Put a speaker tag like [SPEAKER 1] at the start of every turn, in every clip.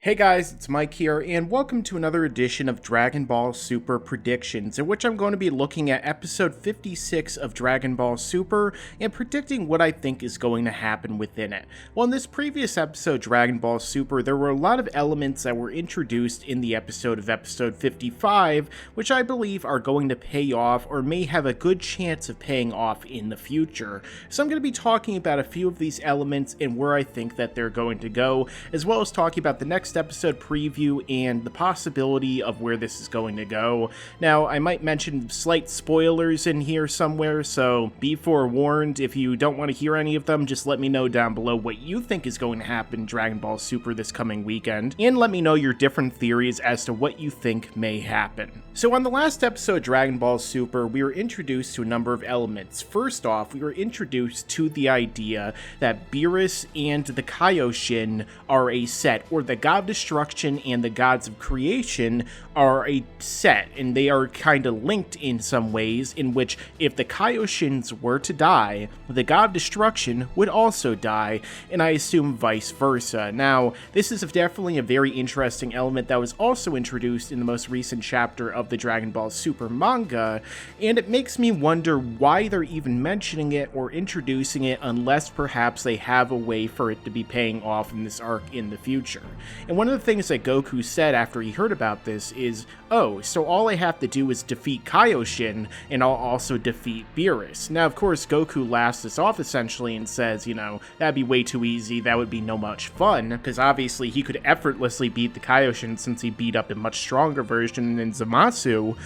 [SPEAKER 1] Hey guys, it's Mike here, and welcome to another edition of Dragon Ball Super Predictions, in which I'm going to be looking at episode 56 of Dragon Ball Super and predicting what I think is going to happen within it. Well, in this previous episode, Dragon Ball Super, there were a lot of elements that were introduced in the episode 55, which I believe are going to pay off or may have a good chance of paying off in the future. So I'm going to be talking about a few of these elements and where I think that they're going to go, as well as talking about the next episode preview and the possibility of where this is going to go. Now, I might mention slight spoilers in here somewhere, so be forewarned. If you don't want to hear any of them, just let me know down below what you think is going to happen in Dragon Ball Super this coming weekend, and let me know your different theories as to what you think may happen. So on the last episode of Dragon Ball Super, we were introduced to a number of elements. First off, we were introduced to the idea that Beerus and the Kaioshin are a set, or the God of Destruction and the Gods of Creation are a set, and they are kind of linked in some ways, in which if the Kaioshins were to die, the God of Destruction would also die, and I assume vice versa. Now, this is definitely a very interesting element that was also introduced in the most recent chapter of the Dragon Ball Super manga, and it makes me wonder why they're even mentioning it or introducing it unless perhaps they have a way for it to be paying off in this arc in the future. And one of the things that Goku said after he heard about this is, oh, so all I have to do is defeat Kaioshin, and I'll also defeat Beerus. Now, of course, Goku laughs this off essentially and says, that'd be way too easy, that would be no much fun, because obviously he could effortlessly beat the Kaioshin since he beat up a much stronger version than Zamasu.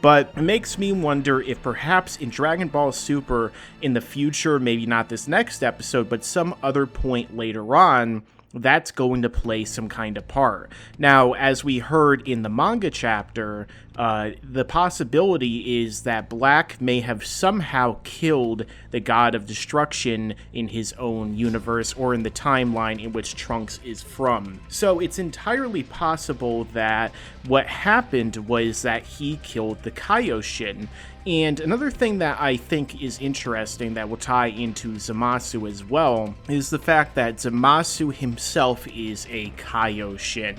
[SPEAKER 1] But it makes me wonder if perhaps in Dragon Ball Super in the future, maybe not this next episode, but some other point later on, that's going to play some kind of part. Now, as we heard in the manga chapter, the possibility is that Black may have somehow killed the God of Destruction in his own universe or in the timeline in which Trunks is from. So it's entirely possible that what happened was that he killed the Kaioshin. And another thing that I think is interesting that will tie into Zamasu as well is the fact that Zamasu himself is a Kaioshin.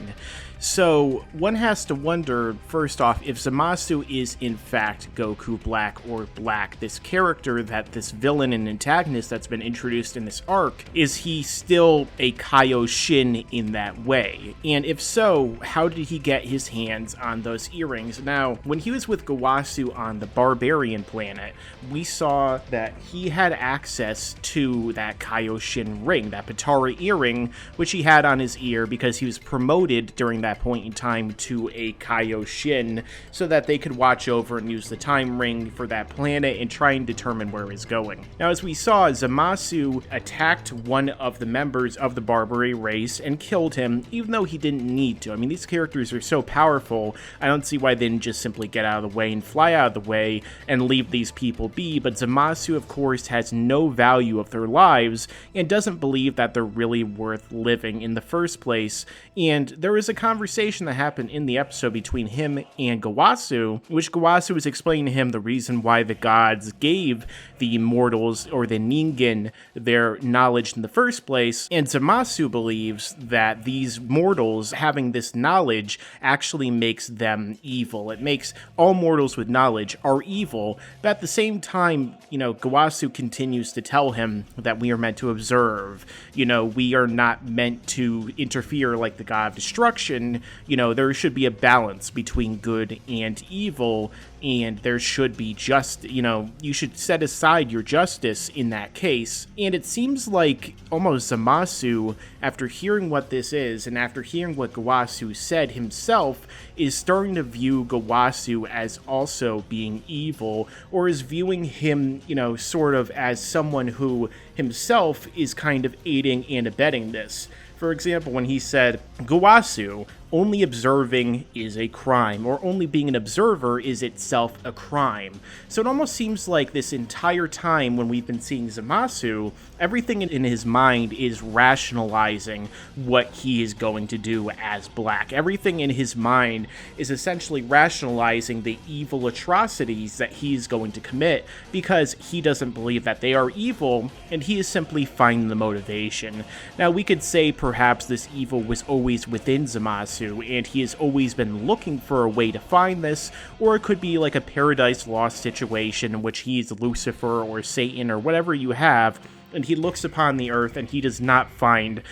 [SPEAKER 1] So one has to wonder, first off, if Zamasu is in fact Goku Black or Black, this character, that this villain and antagonist that's been introduced in this arc, is he still a Kaioshin in that way? And if so, how did he get his hands on those earrings? Now, when he was with Gowasu on the Barbarian planet, we saw that he had access to that Kaioshin ring, that Patara earring, which he had on his ear because he was promoted during that point in time to a Kaioshin so that they could watch over and use the time ring for that planet and try and determine where it's going. Now, as we saw, Zamasu attacked one of the members of the Barbary race and killed him, even though he didn't need to. I mean, these characters are so powerful, I don't see why they didn't just simply get out of the way and fly out of the way and leave these people be, but Zamasu, of course, has no value of their lives and doesn't believe that they're really worth living in the first place. And there was a conversation that happened in the episode between him and Gowasu, which Gowasu was explaining to him the reason why the gods gave the immortals or the Ningen their knowledge in the first place, and Zamasu believes that these mortals having this knowledge actually makes them evil. It makes all mortals with knowledge are evil, but at the same time, Gowasu continues to tell him that we are meant to observe, we are not meant to interfere like the God of Destruction. There should be a balance between good and evil, and there should be you should set aside your justice in that case. And it seems like almost Zamasu, after hearing what this is, and after hearing what Gowasu said himself, is starting to view Gowasu as also being evil, or is viewing him, sort of as someone who himself is kind of aiding and abetting this. For example, when he said, Gowasu, only observing is a crime, or only being an observer is itself a crime. So it almost seems like this entire time when we've been seeing Zamasu, everything in his mind is rationalizing what he is going to do as Black. Everything in his mind is essentially rationalizing the evil atrocities that he is going to commit because he doesn't believe that they are evil, and he is simply finding the motivation. Now, we could say perhaps this evil was always within Zamasu, and he has always been looking for a way to find this, or it could be like a Paradise Lost situation in which he's Lucifer or Satan or whatever you have, and he looks upon the earth and he does not find,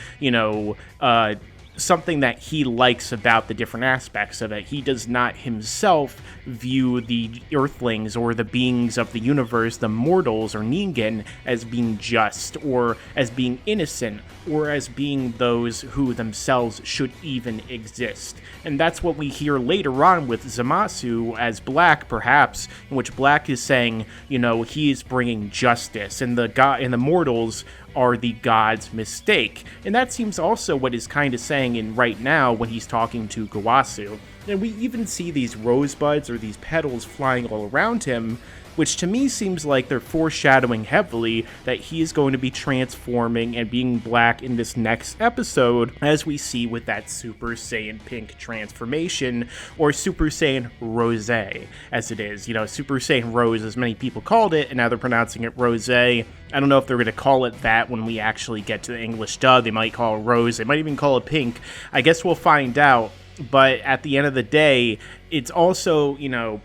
[SPEAKER 1] something that he likes about the different aspects of it. He does not himself view the Earthlings or the beings of the universe, the mortals or Ningen, as being just or as being innocent or as being those who themselves should even exist. And that's what we hear later on with Zamasu as Black, perhaps, in which Black is saying, he is bringing justice, and the mortals are the god's mistake. And that seems also what he's kind of saying in right now when he's talking to Gowasu. And we even see these rosebuds or these petals flying all around him, which to me seems like they're foreshadowing heavily that he is going to be transforming and being Black in this next episode, as we see with that Super Saiyan Pink transformation, or Super Saiyan Rose, as it is. Super Saiyan Rose, as many people called it, and now they're pronouncing it Rose. I don't know if they're going to call it that when we actually get to the English dub. They might call it Rose. They might even call it Pink. I guess we'll find out. But at the end of the day, it's also,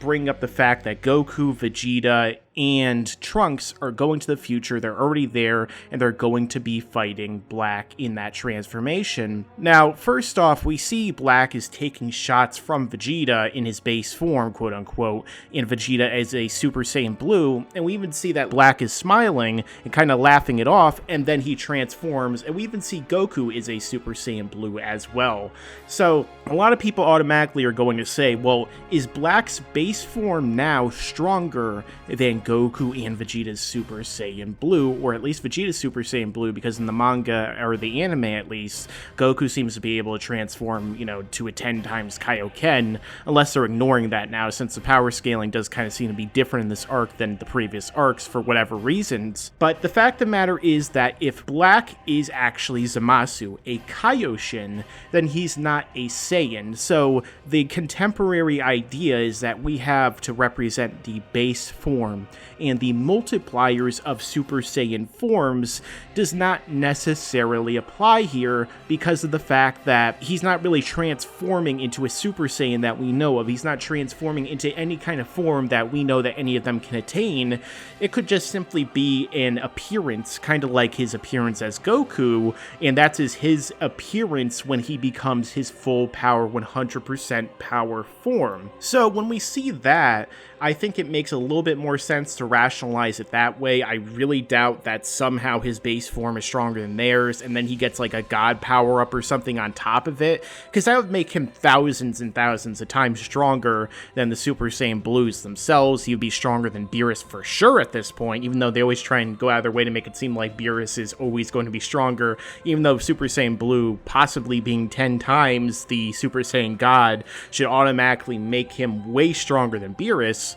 [SPEAKER 1] bringing up the fact that Goku, Vegeta, and Trunks are going to the future. They're already there, and they're going to be fighting Black in that transformation. Now, first off, we see Black is taking shots from Vegeta in his base form, quote-unquote, and Vegeta as a Super Saiyan Blue, and we even see that Black is smiling and kind of laughing it off, and then he transforms, and we even see Goku is a Super Saiyan Blue as well. So, a lot of people automatically are going to say, well, is Black's base form now stronger than Goku and Vegeta's Super Saiyan Blue, or at least Vegeta's Super Saiyan Blue, because in the manga, or the anime at least, Goku seems to be able to transform, to a 10 times Kaioken, unless they're ignoring that now, since the power scaling does kind of seem to be different in this arc than the previous arcs for whatever reasons. But the fact of the matter is that if Black is actually Zamasu, a Kaioshin, then he's not a Saiyan. So the contemporary idea is that we have to represent the base form, and the multipliers of Super Saiyan forms does not necessarily apply here because of the fact that he's not really transforming into a Super Saiyan that we know of. He's not transforming into any kind of form that we know that any of them can attain. It could just simply be an appearance, kind of like his appearance as Goku, and that's his appearance when he becomes his full power, 100% power form. So when we see that, I think it makes a little bit more sense to rationalize it that way. I really doubt that somehow his base form is stronger than theirs, and then he gets like a god power-up or something on top of it, because that would make him thousands and thousands of times stronger than the Super Saiyan Blues themselves. He would be stronger than Beerus for sure at this point, even though they always try and go out of their way to make it seem like Beerus is always going to be stronger, even though Super Saiyan Blue, possibly being 10 times the Super Saiyan God, should automatically make him way stronger than Beerus.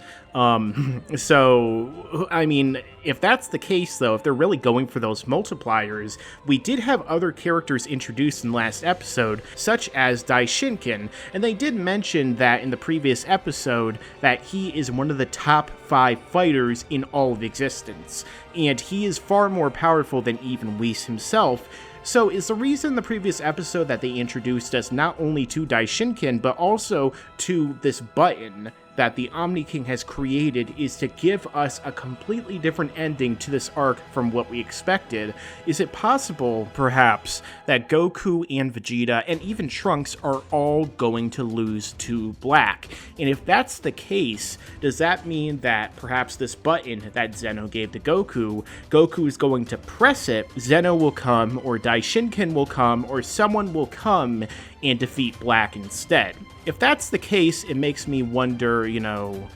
[SPEAKER 1] So, I mean, if that's the case, though, if they're really going for those multipliers, we did have other characters introduced in last episode, such as Daishinkan, and they did mention that in the previous episode that he is one of the top 5 fighters in all of existence, and he is far more powerful than even Whis himself. So is the reason in the previous episode that they introduced us not only to Daishinkan, but also to this button that the Omni King has created is to give us a completely different ending to this arc from what we expected? Is it possible, perhaps, that Goku and Vegeta and even Trunks are all going to lose to Black? And if that's the case, does that mean that perhaps this button that Zeno gave to Goku, Goku is going to press it, Zeno will come, or Daishinkan will come, or someone will come and defeat Black instead? if that's the case, it makes me wonder,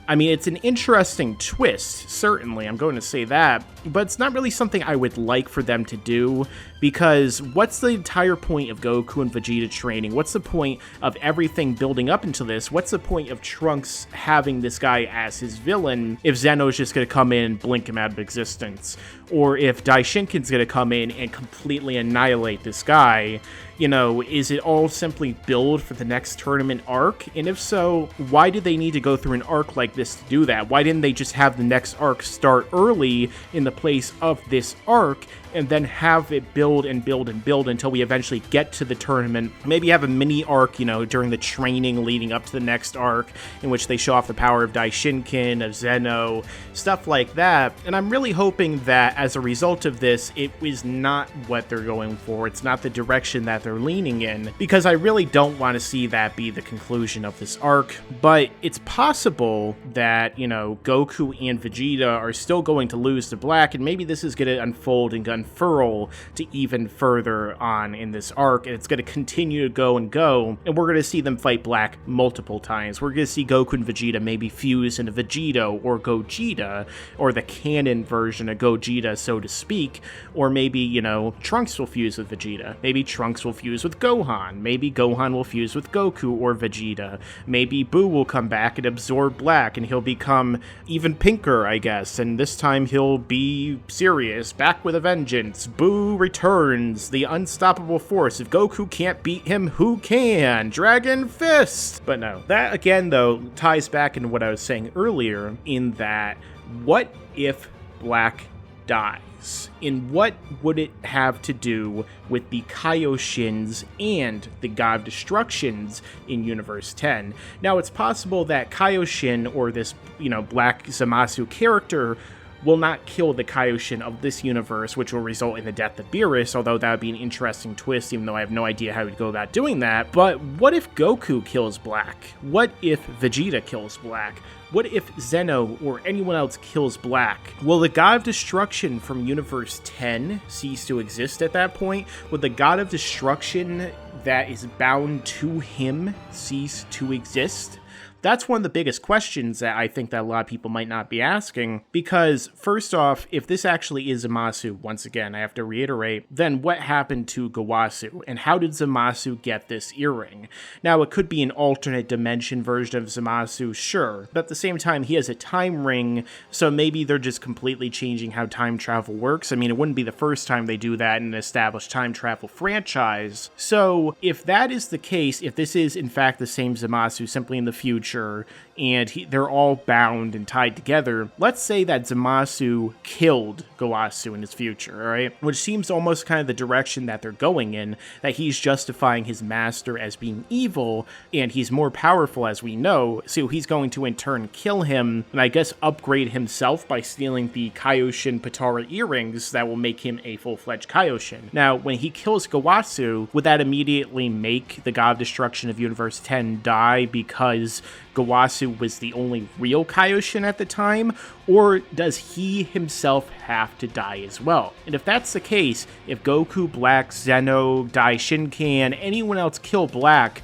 [SPEAKER 1] I mean, it's an interesting twist, certainly, I'm going to say that, but it's not really something I would like for them to do, because what's the entire point of Goku and Vegeta training? What's the point of everything building up into this? What's the point of Trunks having this guy as his villain if Zeno's just going to come in and blink him out of existence? Or if Daishinkan's going to come in and completely annihilate this guy? Is it all simply build for the next tournament arc? And if so, why did they need to go through an arc like this to do that? Why didn't they just have the next arc start early in the place of this arc and then have it build and build and build until we eventually get to the tournament? Maybe have a mini arc, during the training leading up to the next arc in which they show off the power of Daishinkan, of Zeno, stuff like that. And I'm really hoping that as a result of this, it was not what they're going for. It's not the direction that they're leaning in, because I really don't want to see that be the conclusion of this arc. But it's possible that, Goku and Vegeta are still going to lose to Black, and maybe this is going to unfold and unfurl to even further on in this arc, and it's going to continue to go, and we're going to see them fight Black multiple times. We're going to see Goku and Vegeta maybe fuse into Vegito or Gogeta, or the canon version of Gogeta, so to speak, or maybe, Trunks will fuse with Vegeta, maybe Trunks will fuse with Gohan, maybe Gohan will fuse with Goku or Vegeta, maybe Boo will come back and absorb Black, and he'll become even pinker, I guess, and this time he'll be serious, back with a vengeance. Boo returns, the unstoppable force. If Goku can't beat him, who can? Dragon Fist! But no, that again, though, ties back into what I was saying earlier, in that, what if Black dies? And what would it have to do with the Kaioshins and the God of Destructions in Universe 10? Now, it's possible that Kaioshin, or this, Black Zamasu character, will not kill the Kaioshin of this universe, which will result in the death of Beerus, although that would be an interesting twist, even though I have no idea how he'd go about doing that. But what if Goku kills Black? What if Vegeta kills Black? What if Zeno or anyone else kills Black? Will the God of Destruction from Universe 10 cease to exist at that point? Would the God of Destruction that is bound to him cease to exist? That's one of the biggest questions that I think that a lot of people might not be asking, because first off, if this actually is Zamasu, once again, I have to reiterate, then what happened to Gowasu, and how did Zamasu get this earring? Now, it could be an alternate dimension version of Zamasu, sure, but at the same time, he has a time ring, so maybe they're just completely changing how time travel works. I mean, it wouldn't be the first time they do that in an established time travel franchise. So, if that is the case, if this is in fact the same Zamasu, simply in the future, and they're all bound and tied together, let's say that Zamasu killed Gowasu in his future, alright? Which seems almost kind of the direction that they're going in, that he's justifying his master as being evil, and he's more powerful as we know, so he's going to in turn kill him, and I guess upgrade himself by stealing the Kaioshin Potara earrings that will make him a full-fledged Kaioshin. Now, when he kills Gowasu, would that immediately make the God of Destruction of Universe 10 die because Gowasu was the only real Kaioshin at the time, or does he himself have to die as well? And if that's the case, if Goku, Black, Zeno, Daishinkan, anyone else kill Black,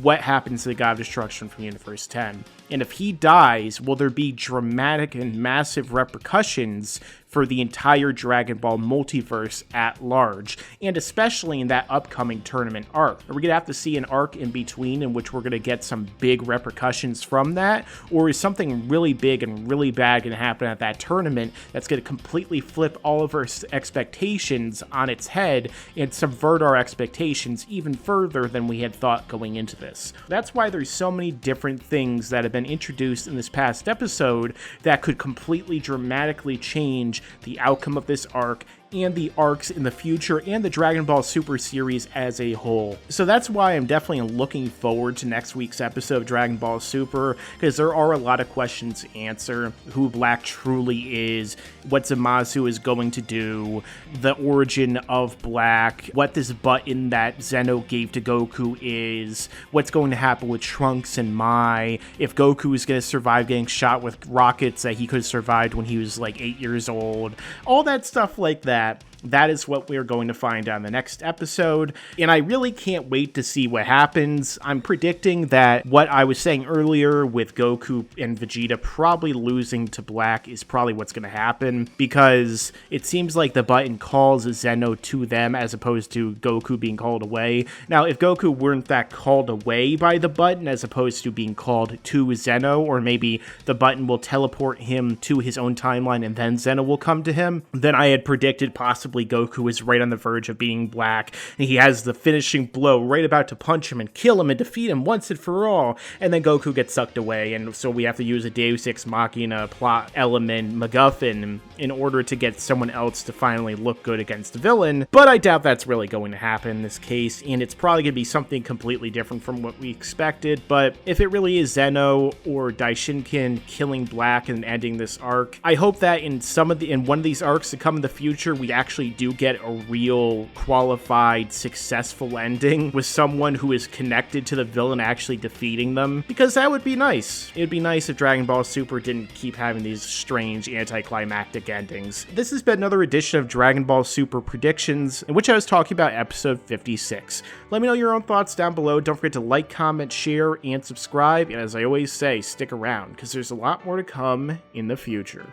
[SPEAKER 1] what happens to the God of Destruction from Universe 10? And if he dies, will there be dramatic and massive repercussions for the entire Dragon Ball multiverse at large, and especially in that upcoming tournament arc? Are we going to have to see an arc in between in which we're going to get some big repercussions from that? Or is something really big and really bad going to happen at that tournament that's going to completely flip all of our expectations on its head and subvert our expectations even further than we had thought going into this? That's why there's so many different things that have been introduced in this past episode that could completely dramatically change the outcome of this arc and the arcs in the future and the Dragon Ball Super series as a whole. So that's why I'm definitely looking forward to next week's episode of Dragon Ball Super, because there are a lot of questions to answer. Who Black truly is, what Zamasu is going to do, the origin of Black, what this button that Zeno gave to Goku is, what's going to happen with Trunks and Mai, if Goku is going to survive getting shot with rockets that he could have survived when he was like 8 years old, all that stuff like that. That is what we're going to find out in the next episode, and I really can't wait to see what happens. I'm predicting that what I was saying earlier with Goku and Vegeta probably losing to Black is probably what's going to happen, because it seems like the button calls Zeno to them as opposed to Goku being called away. Now, if Goku weren't that called away by the button as opposed to being called to Zeno, or maybe the button will teleport him to his own timeline and then Zeno will come to him, then I had predicted possibly Goku is right on the verge of being Black, and he has the finishing blow right about to punch him and kill him and defeat him once and for all, and then Goku gets sucked away, and so we have to use a Deus Ex Machina plot element MacGuffin in order to get someone else to finally look good against the villain. But I doubt that's really going to happen in this case, and it's probably going to be something completely different from what we expected. But if it really is Zeno or Daishinkan killing Black and ending this arc, I hope that in one of these arcs to come in the future, we actually do get a real qualified successful ending with someone who is connected to the villain actually defeating them, because that would be nice. It would be nice if Dragon Ball Super didn't keep having these strange anticlimactic endings. This has been another edition of Dragon Ball Super Predictions, in which I was talking about episode 56. Let me know your own thoughts down below. Don't forget to like, comment, share, and subscribe. And as I always say, stick around, because there's a lot more to come in the future.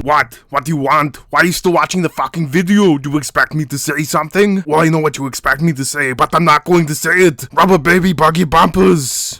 [SPEAKER 2] What? What do you want? Why are you still watching the fucking video? Do you expect me to say something? Well, I know what you expect me to say, but I'm not going to say it. Rubber baby buggy bumpers.